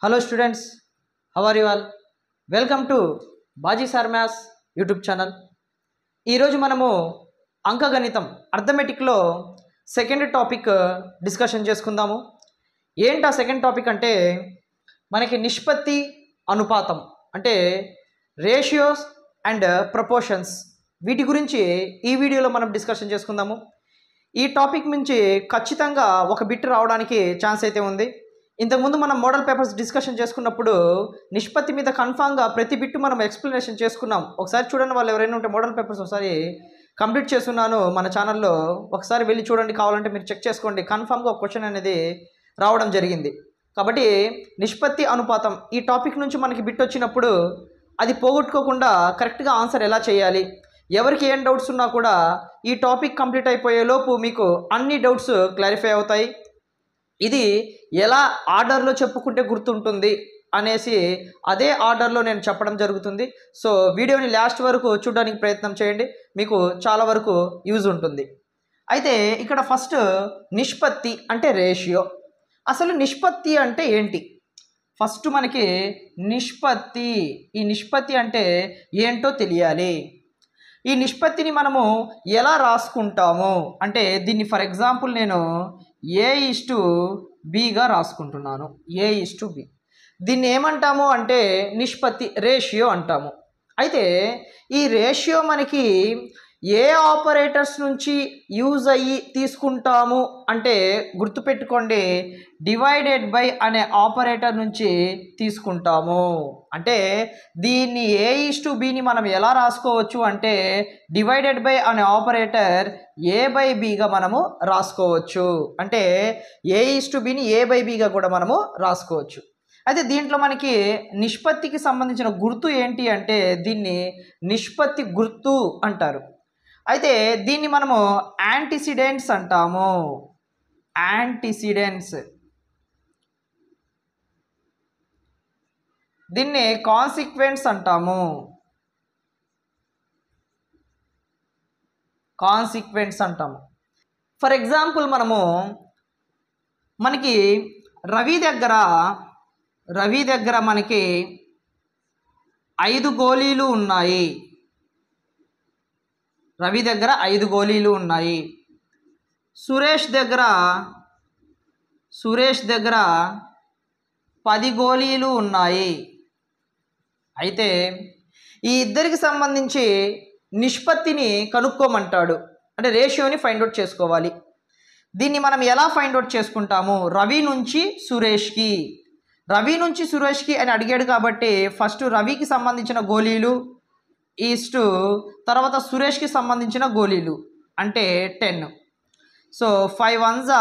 Hello students, how are you all? Welcome to Baji Sir Maths YouTube channel. ఈరోజు మనము అంకగణితం అర్థమెటిక్లో second topic discussion చేసుకుందాము. ఏంటి ఆ second topic అంటే మనకి నిష్పత్తి అనుపాతం అంటే రేషియోస్ అండ్ ప్రపోర్షన్స్ వీటి గురించి ఈ వీడియోలో మనం డిస్కషన్ చేసుకుందాము. ఈ టాపిక్ నుంచి ఖచ్చితంగా ఒక బిట్ రావడానికి ఛాన్స్ అయితే ఉంది. ఇంతకుముందు మనం మోడల్ పేపర్స్ డిస్కషన్ చేసుకున్నప్పుడు నిష్పత్తి మీద కన్ఫామ్గా ప్రతి బిట్టు మనం ఎక్స్ప్లెనేషన్ చేసుకున్నాం. ఒకసారి చూడండి, వాళ్ళు ఎవరైనా ఉంటే మోడల్ పేపర్స్ ఒకసారి కంప్లీట్ చేస్తున్నాను మన ఛానల్లో, ఒకసారి వెళ్ళి చూడండి, కావాలంటే మీరు చెక్ చేసుకోండి. కన్ఫామ్గా ఒక క్వశ్చన్ అనేది రావడం జరిగింది. కాబట్టి నిష్పత్తి అనుపాతం ఈ టాపిక్ నుంచి మనకి బిట్ వచ్చినప్పుడు అది పోగొట్టుకోకుండా కరెక్ట్గా ఆన్సర్ ఎలా చేయాలి, ఎవరికి ఏం డౌట్స్ ఉన్నా కూడా ఈ టాపిక్ కంప్లీట్ అయిపోయే లోపు మీకు అన్ని డౌట్స్ క్లారిఫై అవుతాయి. ఇది ఎలా ఆర్డర్లో చెప్పుకుంటే గుర్తుంటుంది అనేసి అదే ఆర్డర్లో నేను చెప్పడం జరుగుతుంది. సో వీడియోని లాస్ట్ వరకు చూడడానికి ప్రయత్నం చేయండి, మీకు చాలా వరకు యూజ్ ఉంటుంది. అయితే ఇక్కడ ఫస్ట్ నిష్పత్తి అంటే రేషియో. అసలు నిష్పత్తి అంటే ఏంటి? ఫస్ట్ మనకి నిష్పత్తి, ఈ నిష్పత్తి అంటే ఏంటో తెలియాలి. ఈ నిష్పత్తిని మనము ఎలా రాసుకుంటాము అంటే దీన్ని ఫర్ ఎగ్జాంపుల్ నేను A:Bగా రాసుకుంటున్నాను. A:B. దీన్ని ఏమంటాము అంటే నిష్పత్తి, రేషియో అంటాము. అయితే ఈ రేషియో మనకి ఏ ఆపరేటర్స్ నుంచి యూజ్ అయ్యి తీసుకుంటాము అంటే గుర్తుపెట్టుకోండి, డివైడెడ్ బై అనే ఆపరేటర్ నుంచి తీసుకుంటాము. అంటే దీన్ని A:Bని మనం ఎలా రాసుకోవచ్చు అంటే డివైడెడ్ బై అనే ఆపరేటర్ A/Bగా మనము రాసుకోవచ్చు. అంటే A:Bని A/Bగా కూడా మనము రాసుకోవచ్చు. అయితే దీంట్లో మనకి నిష్పత్తికి సంబంధించిన గుర్తు ఏంటి అంటే దీన్ని నిష్పత్తి గుర్తు అంటారు. అయితే దీన్ని మనము యాంటిసిడెంట్స్ అంటాము. యాంటిసిడెంట్స్. దీన్ని కాన్సిక్వెన్స్ అంటాము. కాన్సిక్వెన్స్ అంటాము. ఫర్ ఎగ్జాంపుల్ మనకి రవి దగ్గర మనకి 5 గోళీలు ఉన్నాయి. రవి దగ్గర 5 గోళీలు ఉన్నాయి. సురేష్ దగ్గర 10 గోళీలు ఉన్నాయి. అయితే ఈ ఇద్దరికి సంబంధించి నిష్పత్తిని కనుక్కోమంటాడు. అంటే రేషియోని ఫైండ్ అవుట్ చేసుకోవాలి. దీన్ని మనం ఎలా ఫైండ్ అవుట్ చేసుకుంటాము? రవి నుంచి సురేష్కి అని అడిగాడు కాబట్టి ఫస్ట్ రవికి సంబంధించిన గోళీలు ఈస్టు తర్వాత సురేష్కి సంబంధించిన గోళీలు అంటే 10. సో 5 1s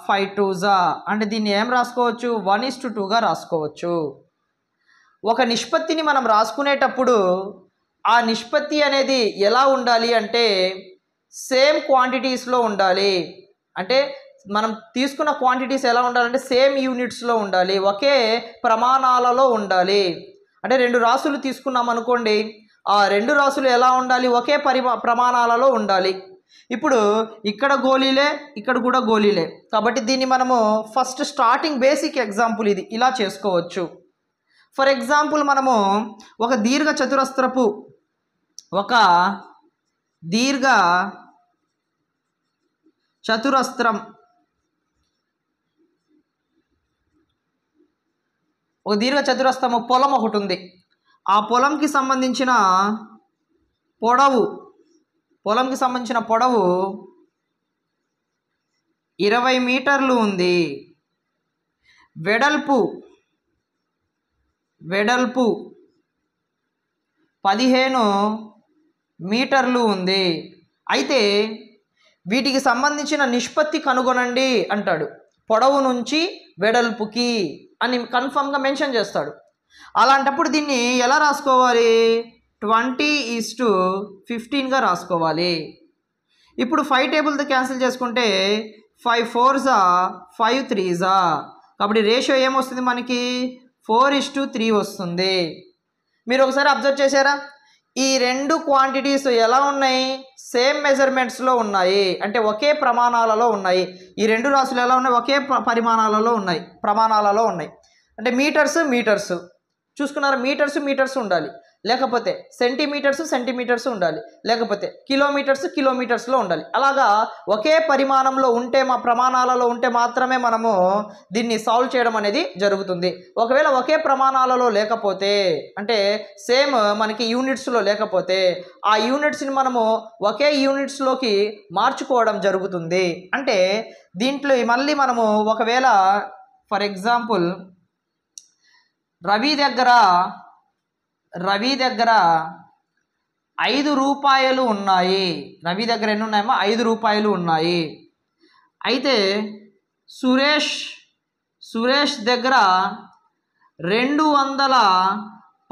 5 2s అంటే దీన్ని ఏం రాసుకోవచ్చు? 1:2గా రాసుకోవచ్చు. ఒక నిష్పత్తిని మనం రాసుకునేటప్పుడు ఆ నిష్పత్తి అనేది ఎలా ఉండాలి అంటే సేమ్ క్వాంటిటీస్లో ఉండాలి. అంటే మనం తీసుకున్న క్వాంటిటీస్ ఎలా ఉండాలంటే సేమ్ యూనిట్స్లో ఉండాలి, ఒకే ప్రమాణాలలో ఉండాలి. అంటే 2 రాసులు తీసుకున్నాం అనుకోండి, ఆ 2 రాసులు ఎలా ఉండాలి? ఒకే ప్రమాణాలలో ఉండాలి. ఇప్పుడు ఇక్కడ గోళీలే, ఇక్కడ కూడా గోళీలే. కాబట్టి దీన్ని మనము ఫస్ట్ స్టార్టింగ్ బేసిక్ ఎగ్జాంపుల్ ఇది ఇలా చేసుకోవచ్చు. ఫర్ ఎగ్జాంపుల్ మనము ఒక దీర్ఘ చతురస్రం పొలం ఒకటి ఉంది. ఆ పొలంకి సంబంధించిన పొడవు 20 మీటర్లు ఉంది. వెడల్పు 15 మీటర్లు ఉంది. అయితే వీటికి సంబంధించిన నిష్పత్తి కనుగొనండి అంటాడు. పొడవు నుంచి వెడల్పుకి అని కన్ఫర్మ్గా మెన్షన్ చేస్తాడు. అలాంటప్పుడు దీన్ని ఎలా రాసుకోవాలి? 20:15గా రాసుకోవాలి. ఇప్పుడు 5 టేబుల్తో క్యాన్సిల్ చేసుకుంటే 5 4s 5 3s. కాబట్టి రేషియో ఏమొస్తుంది మనకి? 4:3 వస్తుంది. మీరు ఒకసారి అబ్జర్వ్ చేశారా? ఈ 2 క్వాంటిటీస్ ఎలా ఉన్నాయి? సేమ్ మెజర్మెంట్స్లో ఉన్నాయి, అంటే ఒకే ప్రమాణాలలో ఉన్నాయి. ఈ 2 రాశులు ఎలా ఉన్నాయి? ఒకే ప్రమాణాలలో ఉన్నాయి. అంటే మీటర్స్ మీటర్స్ చూసుకున్నారా, మీటర్స్ మీటర్స్ ఉండాలి, లేకపోతే సెంటీమీటర్స్ ఉండాలి, లేకపోతే కిలోమీటర్స్లో ఉండాలి. అలాగా ఒకే పరిమాణంలో ఉంటే ప్రమాణాలలో ఉంటే మాత్రమే మనము దీన్ని సాల్వ్ చేయడం అనేది జరుగుతుంది. ఒకవేళ ఒకే ప్రమాణాలలో లేకపోతే అంటే సేమ్ మనకి యూనిట్స్లో లేకపోతే ఆ యూనిట్స్ని మనము ఒకే యూనిట్స్లోకి మార్చుకోవడం జరుగుతుంది. అంటే దీంట్లో మళ్ళీ మనము ఒకవేళ ఫర్ ఎగ్జాంపుల్ రవి దగ్గర 5 రూపాయలు ఉన్నాయి. రవి దగ్గర ఎన్ని ఉన్నాయేమో 5 రూపాయలు ఉన్నాయి. అయితే సురేష్ దగ్గర 200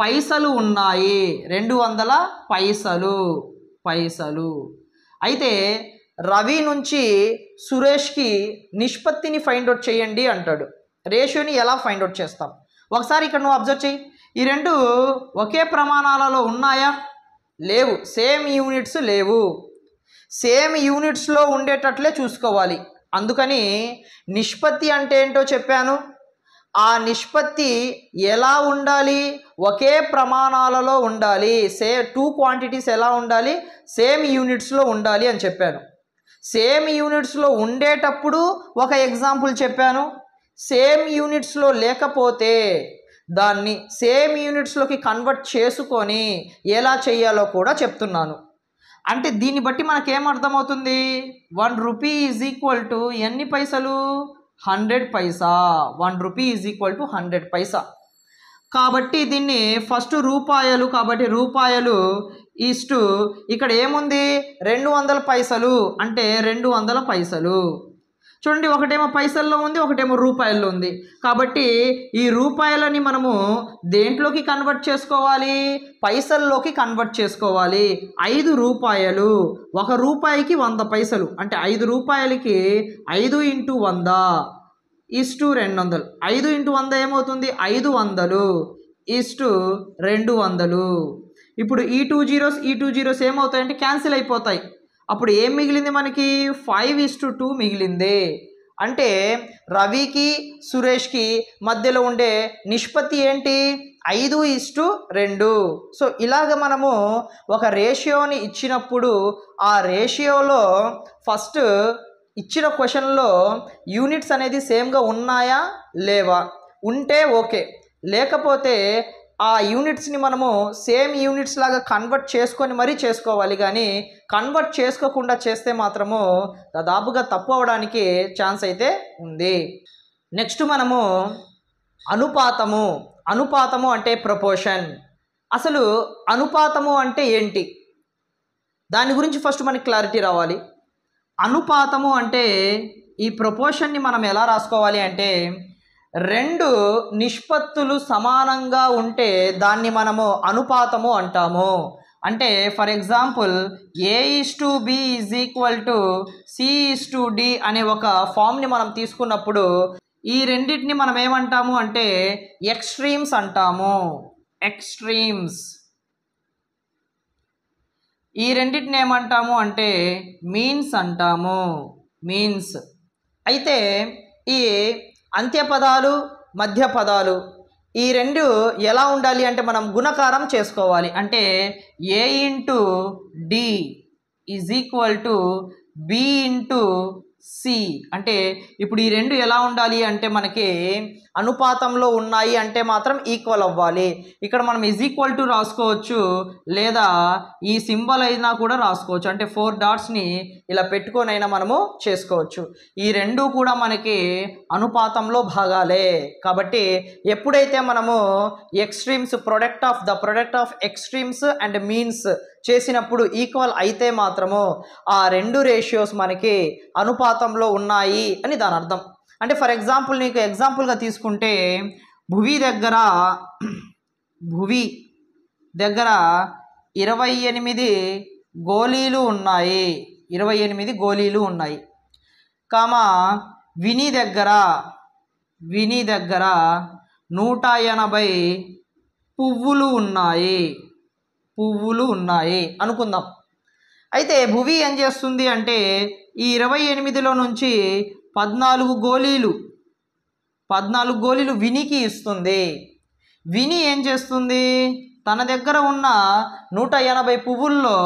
పైసలు ఉన్నాయి. 200 పైసలు. అయితే రవి నుంచి సురేష్కి నిష్పత్తిని ఫైండ్ అవుట్ చేయండి అంటాడు. రేషియోని ఎలా ఫైండ్ అవుట్ చేస్తాం ఒకసారి ఇక్కడ నువ్వు అబ్జర్వ్ చేయి. ఈ రెండు ఒకే ప్రమాణాలలో ఉన్నాయా? లేవు. సేమ్ యూనిట్స్ లేవు. సేమ్ యూనిట్స్లో ఉండేటట్లే చూసుకోవాలి. అందుకని నిష్పత్తి అంటే ఏంటో చెప్పాను. ఆ నిష్పత్తి ఎలా ఉండాలి? ఒకే ప్రమాణాలలో ఉండాలి. టూ క్వాంటిటీస్ ఎలా ఉండాలి? సేమ్ యూనిట్స్లో ఉండాలి అని చెప్పాను. సేమ్ యూనిట్స్లో ఉండేటప్పుడు ఒక ఎగ్జాంపుల్ చెప్పాను. సేమ్ యూనిట్స్లో లేకపోతే దాన్ని సేమ్ యూనిట్స్లోకి కన్వర్ట్ చేసుకొని ఎలా చేయాలో కూడా చెప్తున్నాను. అంటే దీన్ని బట్టి మనకేమర్థమవుతుంది? 1 రూపీ ఈజ్ ఈక్వల్ టు ఎన్ని పైసలు? 100 పైసా. 1 రూపీ ఈజ్ ఈక్వల్ టు 100 పైసా. కాబట్టి దీన్ని ఫస్ట్ రూపాయలు, కాబట్టి రూపాయలు ఈస్టు ఇక్కడ ఏముంది? 200 పైసలు అంటే 200 పైసలు. చూడండి, ఒకటేమో పైసల్లో ఉంది, ఒకటేమో రూపాయల్లో ఉంది. కాబట్టి ఈ రూపాయలని మనము దేంట్లోకి కన్వర్ట్ చేసుకోవాలి? పైసల్లోకి కన్వర్ట్ చేసుకోవాలి. 5 రూపాయలు, 1 రూపాయికి 100 పైసలు అంటే 5 రూపాయలకి 5 × 100 ఈస్టు 200. 5 × 100 ఏమవుతుంది? 500 ఈస్టు 200. ఇప్పుడు ఈ 2 జీరోస్ ఏమవుతాయంటే క్యాన్సిల్ అయిపోతాయి. అప్పుడు ఏం మిగిలింది మనకి? 5:2 మిగిలింది. అంటే రవికి సురేష్కి మధ్యలో ఉండే నిష్పత్తి ఏంటి? 5:2. సో ఇలాగ మనము ఒక రేషియోని ఇచ్చినప్పుడు ఆ రేషియోలో ఫస్ట్ ఇచ్చిన క్వశ్చన్లో యూనిట్స్ అనేది సేమ్గా ఉన్నాయా లేవా? ఉంటే ఓకే, లేకపోతే ఆ యూనిట్స్ని మనము సేమ్ యూనిట్స్ లాగా కన్వర్ట్ చేసుకొని మరీ చేసుకోవాలి. కానీ కన్వర్ట్ చేసుకోకుండా చేస్తే మాత్రము దాదాపుగా తప్పు అవడానికి ఛాన్స్ అయితే ఉంది. నెక్స్ట్ మనము అనుపాతము అంటే ప్రపోర్షన్. అసలు అనుపాతము అంటే ఏంటి? దాని గురించి ఫస్ట్ మనకి క్లారిటీ రావాలి. అనుపాతము అంటే ఈ ప్రపోర్షన్ని మనం ఎలా రాసుకోవాలి అంటే 2 నిష్పత్తులు సమానంగా ఉంటే దాన్ని మనము అనుపాతము అంటాము. అంటే ఫర్ ఎగ్జాంపుల్ A:B = C:D అనే ఒక ఫామ్ని మనం తీసుకున్నప్పుడు ఈ రెండింటిని మనం ఏమంటాము అంటే ఎక్స్ట్రీమ్స్ అంటాము. ఈ రెండింటిని ఏమంటాము అంటే మీన్స్ అంటాము. అయితే ఈ అంత్యపదాలు మధ్య పదాలు ఈ రెండు ఎలా ఉండాలి అంటే మనం గుణకారం చేసుకోవాలి. అంటే A:D = B:C. అంటే ఇప్పుడు ఈ రెండు ఎలా ఉండాలి అంటే మనకి అనుపాతంలో ఉన్నాయి అంటే మాత్రం ఈక్వల్ అవ్వాలి. ఇక్కడ మనం = రాసుకోవచ్చు, లేదా ఈ సింబల్ అయినా కూడా రాసుకోవచ్చు. అంటే 4 డాట్స్ని ఇలా పెట్టుకొనైనా మనము చేసుకోవచ్చు. ఈ రెండు కూడా మనకి అనుపాతంలో భాగాలే. కాబట్టి ఎప్పుడైతే మనము extremes product of extremes and means చేసినప్పుడు ఈక్వల్ అయితే మాత్రము ఆ రెండు రేషియోస్ మనకి అనుపాతంలో ఉన్నాయి అని దాని అర్థం. అంటే ఫర్ ఎగ్జాంపుల్ నీకు ఎగ్జాంపుల్గా తీసుకుంటే భువి దగ్గర 28 గోళీలు ఉన్నాయి. 28 గోళీలు ఉన్నాయి. కామా విని దగ్గర 180 పువ్వులు ఉన్నాయి అనుకుందాం. అయితే భువి ఏం చేస్తుంది అంటే ఈ 28లో నుంచి 14 14 గోళీలు వినికి ఇస్తుంది. విని ఏం చేస్తుంది, తన దగ్గర ఉన్న 180 పువ్వుల్లో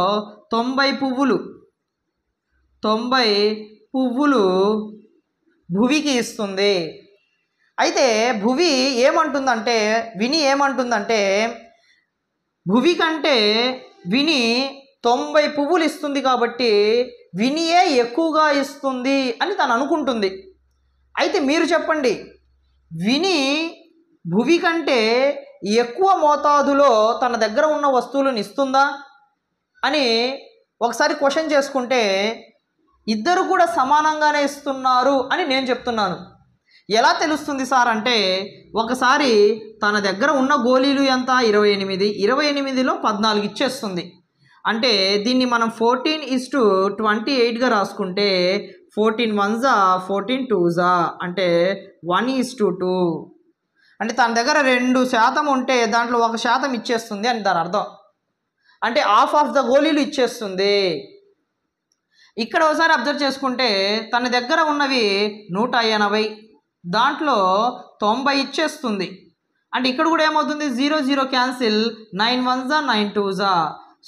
90 పువ్వులు భువికి ఇస్తుంది. అయితే భువి ఏమంటుందంటే, విని ఏమంటుందంటే, భువి కంటే విని 90 పువ్వులు ఇస్తుంది కాబట్టి వినియే ఎక్కువగా ఇస్తుంది అని తను అనుకుంటుంది. అయితే మీరు చెప్పండి, విని భువి కంటే ఎక్కువ మోతాదులో తన దగ్గర ఉన్న వస్తువులను ఇస్తుందా అని ఒకసారి క్వశ్చన్ చేసుకుంటే ఇద్దరు కూడా సమానంగానే ఇస్తున్నారు అని నేను చెప్తున్నాను. ఎలా తెలుస్తుంది సార్ అంటే, ఒకసారి తన దగ్గర ఉన్న గోళీలు ఎంత 28, 28లో 14 ఇచ్చేస్తుంది. అంటే దీన్ని మనం 14:28గా రాసుకుంటే 14 1s 14 2s అంటే 1:2. అంటే తన దగ్గర 2% ఉంటే దాంట్లో 1% ఇచ్చేస్తుంది అని దాని అర్థం. అంటే హాఫ్ ఆఫ్ ద గోళీలు ఇచ్చేస్తుంది. ఇక్కడ ఒకసారి అబ్జర్వ్ చేసుకుంటే తన దగ్గర ఉన్నవి 180, దాంట్లో 90 ఇచ్చేస్తుంది. అంటే ఇక్కడ కూడా ఏమవుతుంది, 0 0 క్యాన్సిల్, 9 1s 9 2s.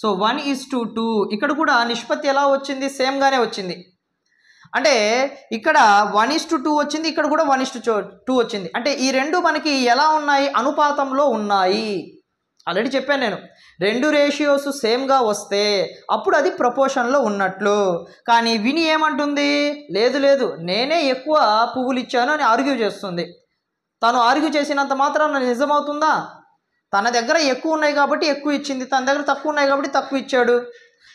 సో 1:2. ఇక్కడ కూడా నిష్పత్తి ఎలా వచ్చింది, సేమ్గానే వచ్చింది. అంటే ఇక్కడ 1:2 వచ్చింది, ఇక్కడ కూడా 1:2 వచ్చింది. అంటే ఈ రెండు మనకి ఎలా ఉన్నాయి, అనుపాతంలో ఉన్నాయి. ఆల్రెడీ చెప్పాను నేను, 2 రేషియోస్ సేమ్గా వస్తే అప్పుడు అది ప్రపోర్షన్లో ఉన్నట్లు. కానీ విని ఏమంటుంది, లేదు లేదు నేనే ఎక్కువ పువ్వులు ఇచ్చాను అని ఆర్గ్యూ చేస్తుంది. తను ఆర్గ్యూ చేసినంత మాత్రాన నిజమవుతుందా? తన దగ్గర ఎక్కువ ఉన్నాయి కాబట్టి ఎక్కువ ఇచ్చింది, తన దగ్గర తక్కువ ఉన్నాయి కాబట్టి తక్కువ ఇచ్చాడు.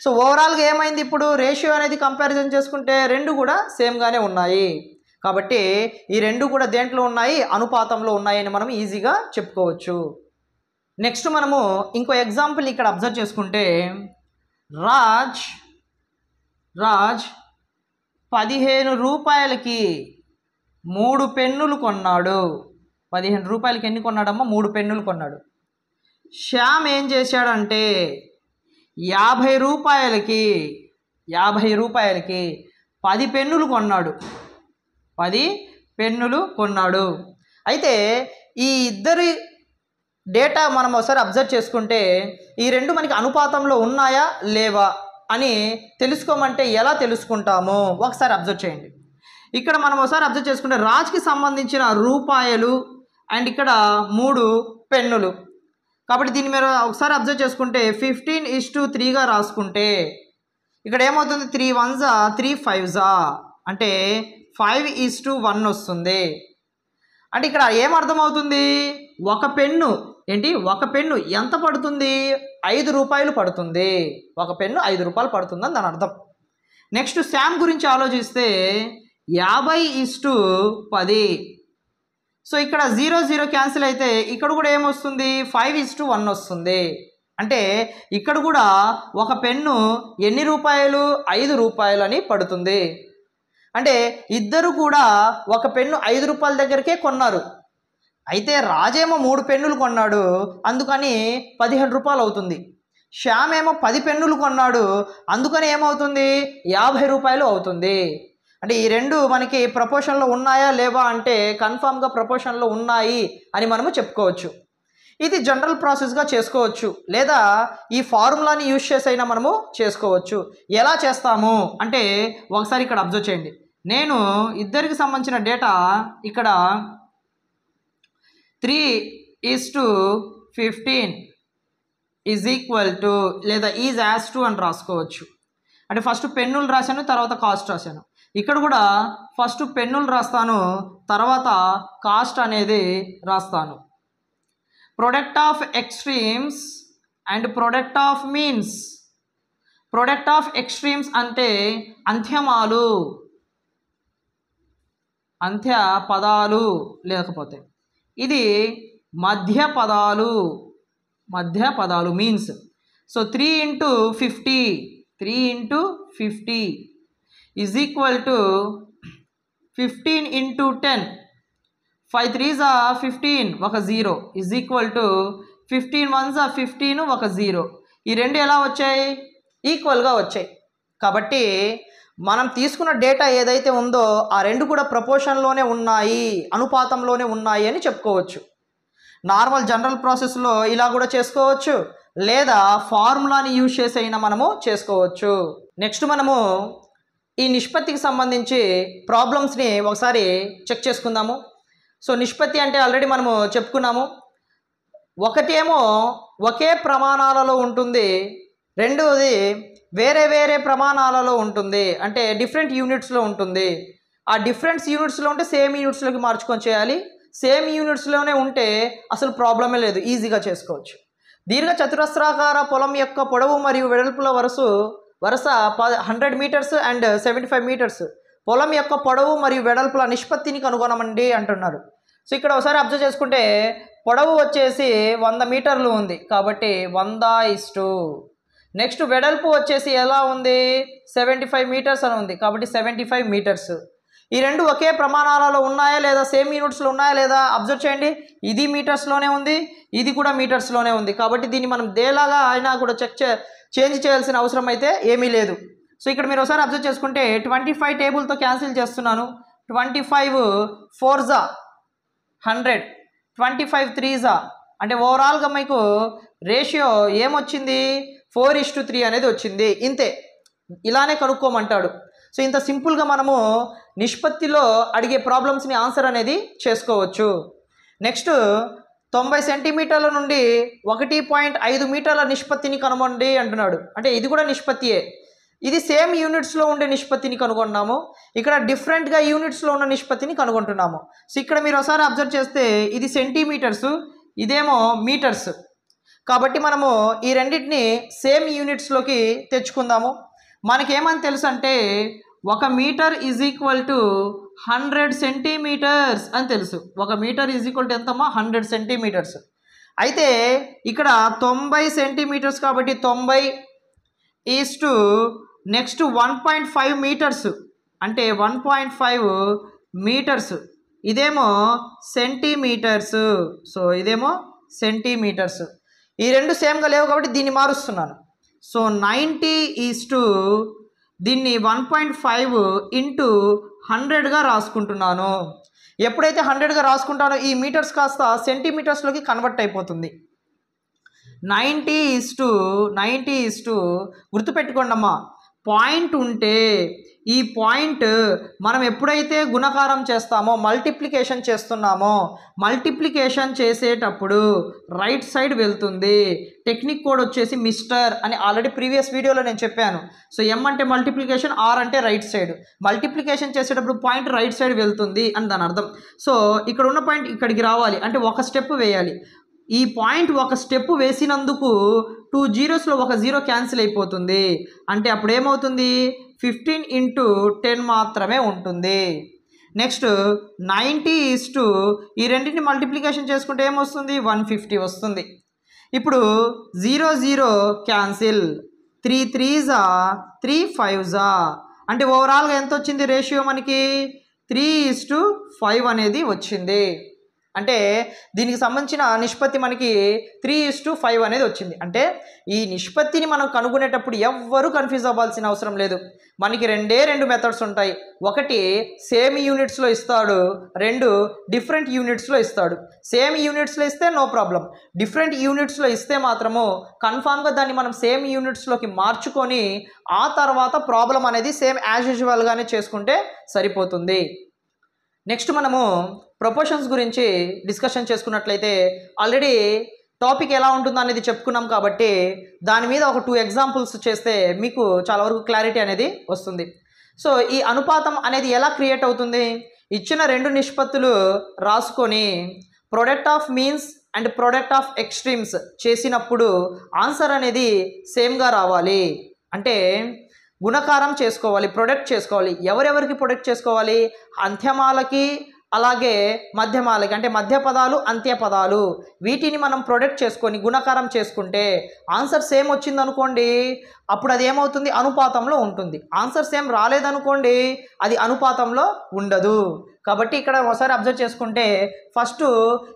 సో ఓవరాల్గా ఏమైంది, ఇప్పుడు రేషియో అనేది కంపారిజన్ చేసుకుంటే 2 కూడా సేమ్గానే ఉన్నాయి. కాబట్టి ఈ 2 కూడా దేంట్లో ఉన్నాయి, అనుపాతంలో ఉన్నాయని మనం ఈజీగా చెప్పుకోవచ్చు. నెక్స్ట్ మనము ఇంకో ఎగ్జాంపుల్ ఇక్కడ అబ్జర్వ్ చేసుకుంటే, రాజ్ 15 రూపాయలకి 3 పెన్నులు కొన్నాడు. 15 రూపాయలకి ఎన్ని కొన్నాడమ్మా, 3 పెన్నులు కొన్నాడు. శ్యామ్ ఏం చేశాడంటే 50 రూపాయలకి 10 పెన్నులు కొన్నాడు. 10 పెన్నులు కొన్నాడు. అయితే ఈ ఇద్దరి డేటా మనం ఒకసారి అబ్జర్వ్ చేసుకుంటే ఈ 2 మనకి అనుపాతంలో ఉన్నాయా లేవా అని తెలుసుకోమంటే ఎలా తెలుసుకుంటామో ఒకసారి అబ్జర్వ్ చేయండి. ఇక్కడ మనం ఒకసారి అబ్జర్వ్ చేసుకుంటే రాజ్కి సంబంధించిన రూపాయలు అండ్ ఇక్కడ 3 పెన్నులు. కాబట్టి దీన్ని మీరు ఒకసారి అబ్జర్వ్ చేసుకుంటే 15:3గా రాసుకుంటే ఇక్కడ ఏమవుతుంది, 3 1s 3 5s అంటే 5:1 వస్తుంది. అంటే ఇక్కడ ఏమర్థమవుతుంది, ఒక పెన్ను ఎంత పడుతుంది, 5 రూపాయలు పడుతుంది. ఒక పెన్ను 5 రూపాయలు పడుతుందని దాని అర్థం. నెక్స్ట్ శ్యామ్ గురించి ఆలోచిస్తే 50:10. సో ఇక్కడ 0 0 క్యాన్సిల్ అయితే ఇక్కడ కూడా ఏమొస్తుంది, 5:1 వస్తుంది. అంటే ఇక్కడ కూడా ఒక పెన్ను ఎన్ని రూపాయలు, 5 రూపాయలు అని పడుతుంది. అంటే ఇద్దరు కూడా ఒక పెన్ను 5 రూపాయల దగ్గరికే కొన్నారు. అయితే రాజేమో 3 పెన్నులు కొన్నాడు, అందుకని 15 రూపాయలు అవుతుంది. శ్యామ్ ఏమో 10 పెన్నులు కొన్నాడు, అందుకని ఏమవుతుంది, 50 రూపాయలు అవుతుంది. అంటే ఈ 2 మనకి ప్రపోర్షన్లో ఉన్నాయా లేవా అంటే కన్ఫామ్గా ప్రపోర్షన్లో ఉన్నాయి అని మనము చెప్పుకోవచ్చు. ఇది జనరల్ ప్రాసెస్గా చేసుకోవచ్చు, లేదా ఈ ఫార్ములాని యూజ్ చేసి అయినా మనము చేసుకోవచ్చు. ఎలా చేస్తాము అంటే ఒకసారి ఇక్కడ అబ్జర్వ్ చేయండి. నేను ఇద్దరికి సంబంధించిన డేటా ఇక్కడ 3:15 ఈజ్ ఈక్వల్ టు లేదా ఈజ్ యాజ్ టు అని రాసుకోవచ్చు. అంటే ఫస్ట్ పెన్నులు రాశాను, తర్వాత కాస్ట్ రాశాను. ఇక్కడ కూడా ఫస్ట్ పెన్నులు రాస్తాను, తర్వాత కాస్ట్ అనేది రాస్తాను. Product of extremes and product of means. Product of extremes అంటే అంత్యమాలు, అంత్య పదాలు, లేకపోతే ఇది మధ్య పదాలు means. So 3 × 50 is equal to 15 × 10. 5 3s 15 ఒక 0 ఈజ్ ఈక్వల్ టు 15 1s 15 ఒక 0. ఈ 2 ఎలా వచ్చాయి, ఈక్వల్గా వచ్చాయి. కాబట్టి మనం తీసుకున్న డేటా ఏదైతే ఉందో ఆ రెండు కూడా ప్రపోర్షన్లోనే ఉన్నాయి, అనుపాతంలోనే ఉన్నాయి అని చెప్పుకోవచ్చు. నార్మల్ జనరల్ ప్రాసెస్లో ఇలా కూడా చేసుకోవచ్చు, లేదా ఫార్ములాని యూజ్ చేసి అయినా మనము చేసుకోవచ్చు. నెక్స్ట్ మనము ఈ నిష్పత్తికి సంబంధించి ప్రాబ్లమ్స్ని ఒకసారి చెక్ చేసుకుందాము. సో నిష్పత్తి అంటే ఆల్రెడీ మనము చెప్పుకున్నాము. ఒకటేమో ఒకే ప్రమాణాలలో ఉంటుంది, రెండవది వేరే వేరే ప్రమాణాలలో ఉంటుంది, అంటే డిఫరెంట్ యూనిట్స్లో ఉంటుంది. ఆ డిఫరెంట్ యూనిట్స్లో ఉంటే సేమ్ యూనిట్స్లోకి మార్చుకొని చేయాలి, సేమ్ యూనిట్స్లోనే ఉంటే అసలు ప్రాబ్లమే లేదు, ఈజీగా చేసుకోవచ్చు. దీర్ఘ చతురస్రాకార పొలం యొక్క పొడవు మరియు వెడల్పుల వరుస 100 మీటర్స్ అండ్ 75 మీటర్స్. పొలం యొక్క పొడవు మరియు వెడల్పుల నిష్పత్తిని కనుగొనమండి అంటున్నారు. సో ఇక్కడ ఒకసారి అబ్జర్వ్ చేసుకుంటే పొడవు వచ్చేసి 100 మీటర్లు ఉంది కాబట్టి 100:. నెక్స్ట్ వెడల్పు వచ్చేసి ఎలా ఉంది, 75 మీటర్స్ అని ఉంది కాబట్టి 75 మీటర్స్. ఈ రెండు ఒకే ప్రమాణాలలో ఉన్నాయా లేదా, సేమ్ యూనిట్స్లో ఉన్నాయా లేదా అబ్జర్వ్ చేయండి. ఇది మీటర్స్లోనే ఉంది, ఇది కూడా మీటర్స్లోనే ఉంది కాబట్టి దీన్ని మనం దేలాగా అయినా కూడా చేంజ్ చేయాల్సిన అవసరం అయితే ఏమీ లేదు. సో ఇక్కడ మీరు ఒకసారి అబ్జర్వ్ చేసుకుంటే 25 టేబుల్తో క్యాన్సిల్ చేస్తున్నాను. 25 4s 100, 25 3s అంటే ఓవరాల్గా మీకు రేషియో ఏమొచ్చింది, 4:3 అనేది వచ్చింది. ఇంతే, ఇలానే కనుక్కోమంటాడు. సో ఇంత సింపుల్గా మనము నిష్పత్తిలో అడిగే ప్రాబ్లమ్స్ని ఆన్సర్ అనేది చేసుకోవచ్చు. నెక్స్ట్ 90 సెంటీమీటర్ల నుండి 1.5 మీటర్ల నిష్పత్తిని కనుగొనండి అంటున్నాడు. అంటే ఇది కూడా నిష్పత్తియే, ఇది సేమ్ యూనిట్స్లో ఉండే నిష్పత్తిని కనుగొన్నాము, ఇక్కడ డిఫరెంట్గా యూనిట్స్లో ఉన్న నిష్పత్తిని కనుగొంటున్నాము. సో ఇక్కడ మీరు ఒకసారి అబ్జర్వ్ చేస్తే ఇది సెంటీమీటర్స్, ఇదేమో మీటర్స్ కాబట్టి మనము ఈ రెండింటిని సేమ్ యూనిట్స్లోకి తెచ్చుకుందాము. మనకేమని తెలుసు అంటే 1 metre is equal to 100 centimetres అని తెలుసు. 1 మీటర్ ఈజ్ ఈక్వల్ టు ఎంతమ్మా, 100 సెంటీమీటర్స్. అయితే ఇక్కడ 90 సెంటీమీటర్స్ కాబట్టి 90 నెక్స్ట్ 1.5 మీటర్స్ అంటే 1.5 మీటర్స్, ఇదేమో సెంటీమీటర్స్. సో ఇదేమో సెంటీమీటర్స్. ఈ రెండు సేమ్గా లేవు కాబట్టి దీన్ని మారుస్తున్నాను. సో 90 దీన్ని 1.5 ఇంటూ 100గా రాసుకుంటున్నాను. ఎప్పుడైతే 100గా రాసుకుంటానో ఈ మీటర్స్ కాస్త సెంటీమీటర్స్లోకి కన్వర్ట్ అయిపోతుంది. 90 గుర్తుపెట్టుకోండి అమ్మా, పాయింట్ ఉంటే ఈ పాయింట్ మనం ఎప్పుడైతే గుణకారం చేస్తామో, మల్టిప్లికేషన్ చేస్తున్నామో, మల్టిప్లికేషన్ చేసేటప్పుడు రైట్ సైడ్ వెళ్తుంది. టెక్నిక్ కోడ్ వచ్చేసి మిస్టర్ అని ఆల్రెడీ ప్రీవియస్ వీడియోలో నేను చెప్పాను. సో ఎం అంటే మల్టిప్లికేషన్, ఆర్ అంటే రైట్ సైడ్. మల్టిప్లికేషన్ చేసేటప్పుడు పాయింట్ రైట్ సైడ్ వెళ్తుంది అని దాని అర్థం. సో ఇక్కడ ఉన్న పాయింట్ ఇక్కడికి రావాలి అంటే ఒక స్టెప్ వేయాలి. ఈ పాయింట్ ఒక స్టెప్ వేసినందుకు 2 జీరోస్లో ఒక 0 క్యాన్సిల్ అయిపోతుంది. అంటే అప్పుడు ఏమవుతుంది, 15 × 10 మాత్రమే ఉంటుంది. నెక్స్ట్ 90 ఈ రెండింటిని మల్టిప్లికేషన్ చేసుకుంటే ఏమొస్తుంది, 150 వస్తుంది. ఇప్పుడు 0 క్యాన్సిల్, 3 3s 3 5s అంటే ఓవరాల్గా ఎంత వచ్చింది రేషియో మనకి, 3:5 అనేది వచ్చింది. అంటే దీనికి సంబంధించిన నిష్పత్తి మనకి 3:5 అనేది వచ్చింది. అంటే ఈ నిష్పత్తిని మనం కనుగొనేటప్పుడు ఎవ్వరూ కన్ఫ్యూజ్ అవ్వాల్సిన అవసరం లేదు. మనకి రెండు మెథడ్స్ ఉంటాయి. ఒకటి సేమ్ యూనిట్స్లో ఇస్తాడు, 2 డిఫరెంట్ యూనిట్స్లో ఇస్తాడు. సేమ్ యూనిట్స్లో ఇస్తే నో ప్రాబ్లం, డిఫరెంట్ యూనిట్స్లో ఇస్తే మాత్రము కన్ఫామ్గా దాన్ని మనం సేమ్ యూనిట్స్లోకి మార్చుకొని ఆ తర్వాత ప్రాబ్లం అనేది సేమ్ యాజ్ యూజువల్గానే చేసుకుంటే సరిపోతుంది. నెక్స్ట్ మనము ప్రపోర్షన్స్ గురించి డిస్కషన్ చేసుకున్నట్లయితే ఆల్రెడీ టాపిక్ ఎలా ఉంటుందో అనేది చెప్పుకున్నాం కాబట్టి దాని మీద ఒక 2 ఎగ్జాంపుల్స్ చేస్తే మీకు చాలా వరకు క్లారిటీ అనేది వస్తుంది. సో ఈ అనుపాతం అనేది ఎలా క్రియేట్ అవుతుంది, ఇచ్చిన 2 నిష్పత్తులు రాసుకొని product of means and product of extremes చేసినప్పుడు ఆన్సర్ అనేది సేమ్గా రావాలి. అంటే గుణకారం చేసుకోవాలి, ప్రొడక్ట్ చేసుకోవాలి. ఎవరెవరికి ప్రొడక్ట్ చేసుకోవాలి, అంత్యమాలకి అలాగే మధ్యమాలకి, అంటే మధ్య పదాలు అంత్య పదాలు, వీటిని మనం ప్రొడక్ట్ చేసుకొని గుణకారం చేసుకుంటే ఆన్సర్ సేమ్ వచ్చిందనుకోండి అప్పుడు అది ఏమవుతుంది, అనుపాతంలో ఉంటుంది. ఆన్సర్ సేమ్ రాలేదనుకోండి అది అనుపాతంలో ఉండదు. కాబట్టి ఇక్కడ ఒకసారి అబ్జర్వ్ చేసుకుంటే ఫస్ట్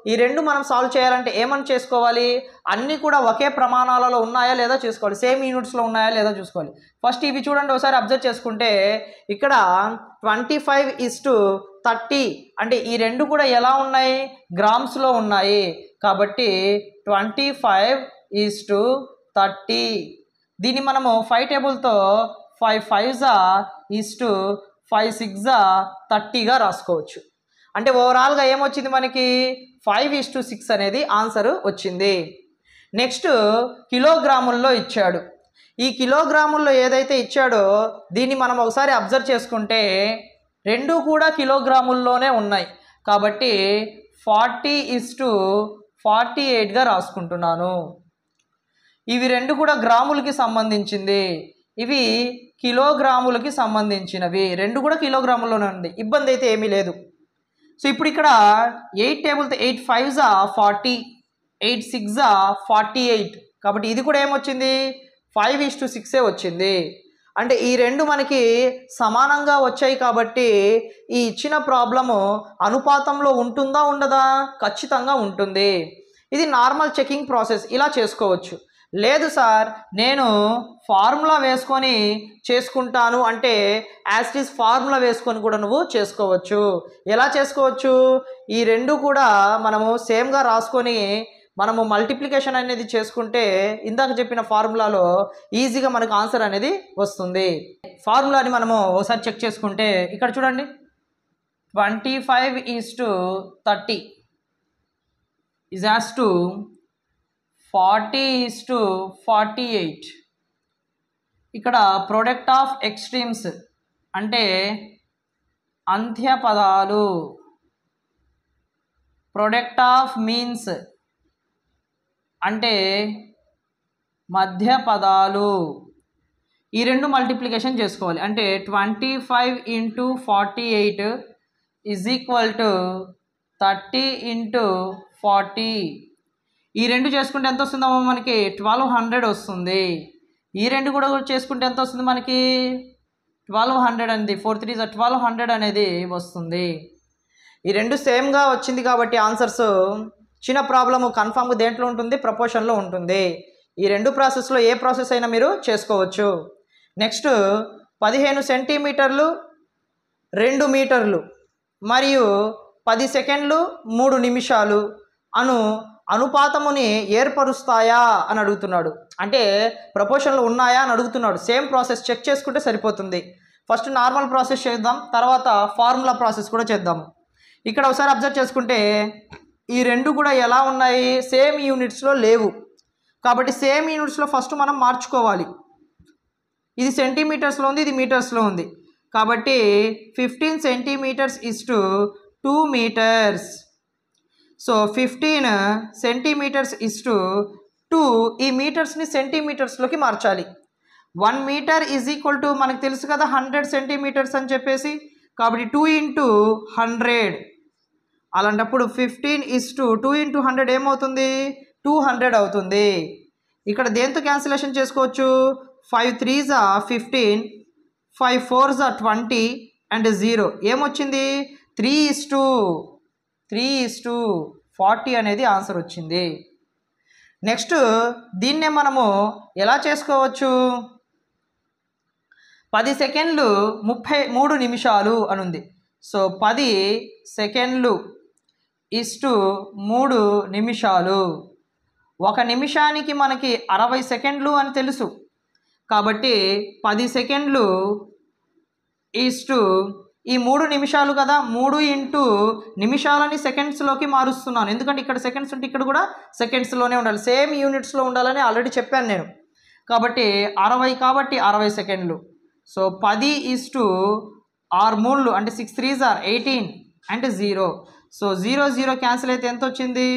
ఈ రెండు మనం సాల్వ్ చేయాలంటే ఏమని చేసుకోవాలి, అన్నీ కూడా ఒకే ప్రమాణాలలో ఉన్నాయా లేదా చూసుకోవాలి, సేమ్ యూనిట్స్లో ఉన్నాయా లేదా చూసుకోవాలి. ఫస్ట్ ఇవి చూడండి, ఒకసారి అబ్జర్వ్ చేసుకుంటే ఇక్కడ 25:30 అంటే ఈ రెండు కూడా ఎలా ఉన్నాయి, గ్రామ్స్లో ఉన్నాయి. కాబట్టి 25:30 దీన్ని మనము 5 టేబుల్తో 5 5s 5 6 30గా రాసుకోవచ్చు. అంటే ఓవరాల్గా ఏమొచ్చింది మనకి 5:6 అనేది ఆన్సర్ వచ్చింది. నెక్స్ట్ కిలోగ్రాముల్లో ఇచ్చాడు. ఈ కిలోగ్రాముల్లో ఏదైతే ఇచ్చాడో దీన్ని మనం ఒకసారి అబ్జర్వ్ చేసుకుంటే రెండు కూడా కిలోగ్రాముల్లోనే ఉన్నాయి. కాబట్టి 40:48గా రాసుకుంటున్నాను. ఇవి రెండు కూడా గ్రాములకి సంబంధించింది, ఇవి కిలోగ్రాములకి సంబంధించినవి, రెండు కూడా కిలోగ్రాముల్లోనే ఉంది, ఇబ్బంది అయితే ఏమీ లేదు. సో ఇప్పుడు ఇక్కడ 8 టేబుల్తో 8 5s 40, 8 6 48. కాబట్టి ఇది కూడా ఏమొచ్చింది 5:6 వచ్చింది. అంటే ఈ రెండు మనకి సమానంగా వచ్చాయి. కాబట్టి ఈ ఇచ్చిన ప్రాబ్లము అనుపాతంలో ఉంటుందా ఉండదా, ఖచ్చితంగా ఉంటుంది. ఇది నార్మల్ చెకింగ్ ప్రాసెస్, ఇలా చేసుకోవచ్చు. లేదు సార్ నేను ఫార్ములా వేసుకొని చేసుకుంటాను అంటే యాజ్ ఇట్ ఈస్ ఫార్ములా వేసుకొని కూడా నువ్వు చేసుకోవచ్చు. ఎలా చేసుకోవచ్చు, ఈ రెండు కూడా మనము సేమ్గా రాసుకొని మనము మల్టిప్లికేషన్ అనేది చేసుకుంటే ఇందాక చెప్పిన ఫార్ములాలో ఈజీగా మనకు ఆన్సర్ అనేది వస్తుంది. ఫార్ములాని మనము ఒకసారి చెక్ చేసుకుంటే ఇక్కడ చూడండి 25:30 is as to 40:48. ఇక్కడ ప్రొడక్ట్ ఆఫ్ ఎక్స్ట్రీమ్స్ అంటే అంత్య పదాలు, ప్రొడక్ట్ ఆఫ్ మీన్స్ అంటే మధ్య పదాలు, ఈ రెండు మల్టిప్లికేషన్ చేసుకోవాలి. అంటే 25 × 48 = 30 × 40. ఈ రెండు చేసుకుంటే ఎంత వస్తుందమ్మా మనకి 1200 వస్తుంది. ఈ రెండు కూడా చేసుకుంటే ఎంత వస్తుంది మనకి 1200 అనేది 4 3s 1200 అనేది వస్తుంది. ఈ రెండు సేమ్గా వచ్చింది కాబట్టి ఆన్సర్స్ చిన్న ప్రాబ్లము కన్ఫామ్గా దేంట్లో ఉంటుంది, ప్రపోర్షన్లో ఉంటుంది. ఈ రెండు ప్రాసెస్లో ఏ ప్రాసెస్ అయినా మీరు చేసుకోవచ్చు. నెక్స్ట్ 15 సెంటీమీటర్లు 2 మీటర్లు మరియు 10 సెకండ్లు 3 నిమిషాలు అనుపాతముని ఏర్పరుస్తాయా అని అడుగుతున్నాడు. అంటే ప్రపోర్షన్లో ఉన్నాయా అని అడుగుతున్నాడు. సేమ్ ప్రాసెస్ చెక్ చేసుకుంటే సరిపోతుంది. ఫస్ట్ నార్మల్ ప్రాసెస్ చేద్దాం, తర్వాత ఫార్ములా ప్రాసెస్ కూడా చేద్దాం. ఇక్కడ ఒకసారి అబ్జర్వ్ చేసుకుంటే ఈ రెండు కూడా ఎలా ఉన్నాయి, సేమ్ యూనిట్స్లో లేవు. కాబట్టి సేమ్ యూనిట్స్లో ఫస్ట్ మనం మార్చుకోవాలి. ఇది సెంటీమీటర్స్లో ఉంది, ఇది మీటర్స్లో ఉంది. కాబట్టి 15 సెంటీమీటర్స్ = 2 మీటర్స్. So 15 centimetres = 2. ఈ మీటర్స్ని సెంటీమీటర్స్లోకి మార్చాలి. 1 మీటర్ = మనకు తెలుసు కదా 100 సెంటీమీటర్స్ అని చెప్పేసి. కాబట్టి 2 × 100. అలాంటప్పుడు 15 = 2 × 100 ఏమవుతుంది 200 అవుతుంది. ఇక్కడ దేంతో క్యాన్సిలేషన్ చేసుకోవచ్చు, 5 3s 15, 5 4s 20 అండ్ 0 ఏమొచ్చింది 3:40 అనేది ఆన్సర్ వచ్చింది. నెక్స్ట్ దీన్నే మనము ఎలా చేసుకోవచ్చు, 10 సెకండ్లు 33 నిమిషాలు అని ఉంది. సో 10 సెకండ్లు = 3 నిమిషాలు. 1 నిమిషానికి మనకి 60 సెకండ్లు అని తెలుసు. కాబట్టి 10 సెకండ్లు ఈ 3 నిమిషాలు కదా, 3 × నిమిషాలని సెకండ్స్లోకి మారుస్తున్నాను. ఎందుకంటే ఇక్కడ సెకండ్స్ ఉంటే ఇక్కడ కూడా సెకండ్స్లోనే ఉండాలి, సేమ్ యూనిట్స్లో ఉండాలని ఆల్రెడీ చెప్పాను నేను. కాబట్టి 60 కాబట్టి 60 సెకండ్లు. సో 10 6 3 అంటే 6 3s 18 అంటే 0. సో 0 0 క్యాన్సిల్ అయితే ఎంత వచ్చింది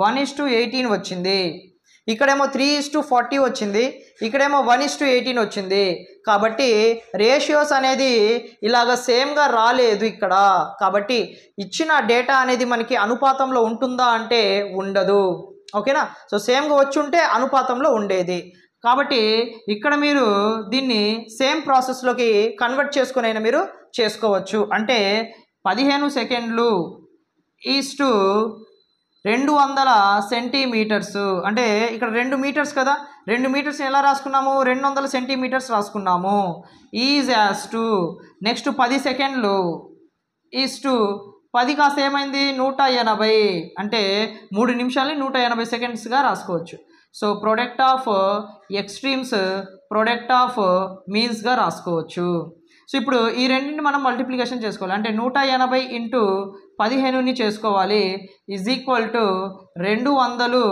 1:18 వచ్చింది. ఇక్కడేమో 3:40 వచ్చింది, ఇక్కడేమో 1:18 వచ్చింది. కాబట్టి రేషియోస్ అనేది ఇలాగ సేమ్గా రాలేదు ఇక్కడ. కాబట్టి ఇచ్చిన డేటా అనేది మనకి అనుపాతంలో ఉంటుందా అంటే ఉండదు. ఓకేనా. సో సేమ్గా వచ్చి ఉంటే అనుపాతంలో ఉండేది. కాబట్టి ఇక్కడ మీరు దీన్ని సేమ్ ప్రాసెస్లోకి కన్వర్ట్ చేసుకునైనా మీరు చేసుకోవచ్చు. అంటే 15 సెకండ్లు ఈజ్ టు 200 సెంటీమీటర్స్. అంటే ఇక్కడ 2 మీటర్స్ కదా, 2 మీటర్స్ ఎలా రాసుకున్నాము, 200 సెంటీమీటర్స్ రాసుకున్నాము. ఈజ్ యాజ్ టు నెక్స్ట్ 10 సెకండ్లు ఈజ్ టు 10 కాస్త ఏమైంది 180, అంటే 3 నిమిషాలని 180 సెకండ్స్గా రాసుకోవచ్చు. So product of extremes product of మీన్స్గా రాసుకోవచ్చు. సో ఇప్పుడు ఈ రెండింటిని మనం మల్టిప్లికేషన్ చేసుకోవాలి. అంటే 180 ఇంటూ 15ని చేసుకోవాలి ఈజ్ ఈక్వల్ టు 200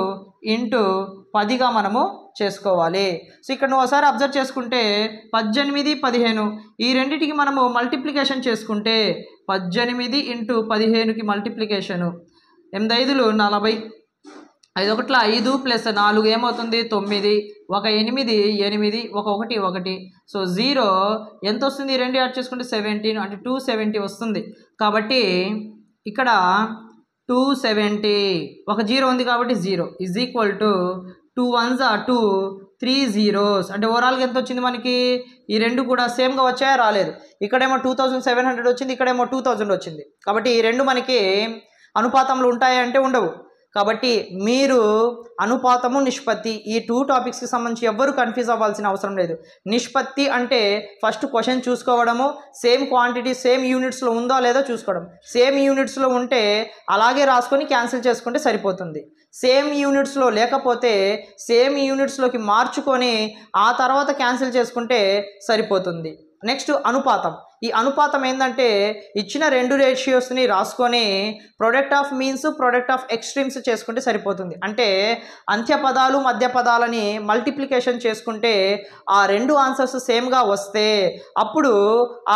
ఇంటూ 10గా మనము చేసుకోవాలి. సో ఇక్కడ నువ్వు ఒకసారి అబ్జర్వ్ చేసుకుంటే 18, 15 ఈ రెండింటికి మనము మల్టిప్లికేషన్ చేసుకుంటే 18 ఇంటూ 15కి మల్టిప్లికేషను 8 5 40, 5 1 5 ప్లస్ 4 ఏమవుతుంది 9, 1 8 8, 1 1. సో 0 ఎంత వస్తుంది, 2 యాడ్ చేసుకుంటే 17, అంటే 270 వస్తుంది. కాబట్టి ఇక్కడ 270, ఒక 0 ఉంది కాబట్టి 0 is equal to 2 1s 2 3 zeros, అంటే ఓవరాల్గా ఎంత వచ్చింది మనకి, ఈ రెండు కూడా సేమ్గా వచ్చాయా రాలేదు. ఇక్కడేమో 2700 వచ్చింది, ఇక్కడేమో 2000 వచ్చింది. కాబట్టి ఈ రెండు మనకి అనుపాతంలో ఉంటాయి అంటే ఉండవు. కాబట్టి మీరు అనుపాతము నిష్పత్తి ఈ 2 టాపిక్స్కి సంబంధించి ఎవ్వరు కన్ఫ్యూజ్ అవ్వాల్సిన అవసరం లేదు. నిష్పత్తి అంటే ఫస్ట్ క్వశ్చన్ చూసుకోవడము, సేమ్ క్వాంటిటీ సేమ్ యూనిట్స్లో ఉందో లేదో చూసుకోవడం. సేమ్ యూనిట్స్లో ఉంటే అలాగే రాసుకొని క్యాన్సిల్ చేసుకుంటే సరిపోతుంది. సేమ్ యూనిట్స్లో లేకపోతే సేమ్ యూనిట్స్లోకి మార్చుకొని ఆ తర్వాత క్యాన్సిల్ చేసుకుంటే సరిపోతుంది. నెక్స్ట్ అనుపాతం. ఈ అనుపాతం ఏంటంటే ఇచ్చిన 2 రేషియోస్ని రాసుకొని product of means product of extremes చేసుకుంటే సరిపోతుంది. అంటే అంత్య పదాలు మధ్య పదాలని మల్టిప్లికేషన్ చేసుకుంటే ఆ 2 ఆన్సర్స్ సేమ్గా వస్తే అప్పుడు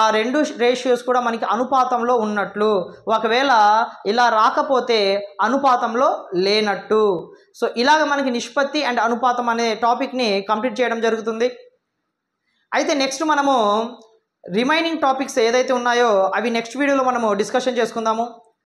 ఆ 2 రేషియోస్ కూడా మనకి అనుపాతంలో ఉన్నట్లు. ఒకవేళ ఇలా రాకపోతే అనుపాతంలో లేనట్టు. సో ఇలాగ మనకి నిష్పత్తి అండ్ అనుపాతం అనే టాపిక్ని కంప్లీట్ చేయడం జరుగుతుంది. అయితే నెక్స్ట్ మనము రిమైనింగ్ టాపిక్స్ ఏదైతే ఉన్నాయో అవి నెక్స్ట్ వీడియోలో మనము డిస్కషన్ చేసుకుందాము.